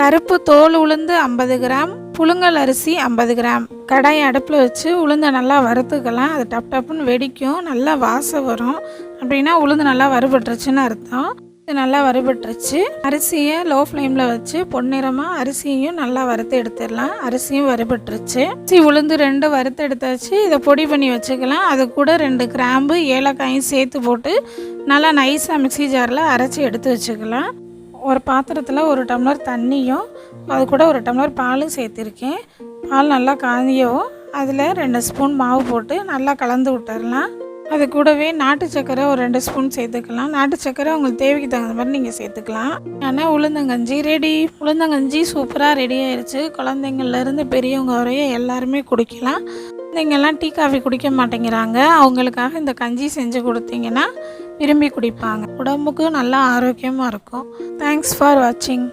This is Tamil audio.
கருப்பு தோல் உளுந்து 50 கிராம், புழுங்கல் அரிசி 50 கிராம். கடாயை அடுப்பில் வச்சு உளுந்தை நல்லா வறுத்துக்கலாம். அது டப் டப்புன்னு வெடிக்கும், நல்லா வாசம் வரும். அப்படின்னா உளுந்து நல்லா வறுபட்டுருச்சுன்னு அர்த்தம். இது நல்லா வறுபட்டுருச்சு. அரிசியை லோ ஃப்ளேமில் வச்சு பொன்னிறமாக அரிசியையும் நல்லா வறுத்து எடுத்துடலாம். அரிசியும் வறுபட்டுருச்சு. அரிசி உளுந்து 2 வறுத்து எடுத்தாச்சு. இதை பொடி பண்ணி வச்சுக்கலாம். அது கூட 2 கிராம்பு ஏலக்காயும் சேர்த்து போட்டு நல்லா நைஸாக மிக்ஸி ஜாரில் அரைச்சி எடுத்து வச்சுக்கலாம். ஒரு பாத்திரத்தில் 1 டம்ளர் தண்ணியும் அது கூட 1 டம்ளர் பாலும் சேர்த்துருக்கேன். பால் நல்லா காயவும் அதில் 2 ஸ்பூன் மாவு போட்டு நல்லா கலந்து விட்டுடலாம். அது கூடவே நாட்டு சர்க்கரை ஒரு 2 ஸ்பூன் சேர்த்துக்கலாம். நாட்டு சர்க்கரை உங்களுக்கு தேவைக்கு தகுந்த மாதிரி நீங்கள் சேர்த்துக்கலாம். ஆனால் உளுந்தங்கஞ்சி ரெடி. உளுந்தங்கஞ்சி சூப்பராக ரெடி ஆயிடுச்சு. குழந்தைங்கள்லேருந்து பெரியவங்க வரைய எல்லாருமே குடிக்கலாம். குழந்தைங்கள்லாம் டீ காஃபி குடிக்க மாட்டேங்கிறாங்க. அவங்களுக்காக இந்த கஞ்சி செஞ்சு கொடுத்தீங்கன்னா விரும்பி குடிப்பாங்க. உடம்புக்கு நல்லா ஆரோக்கியமாக இருக்கும். தேங்க்ஸ் ஃபார் வாட்சிங்.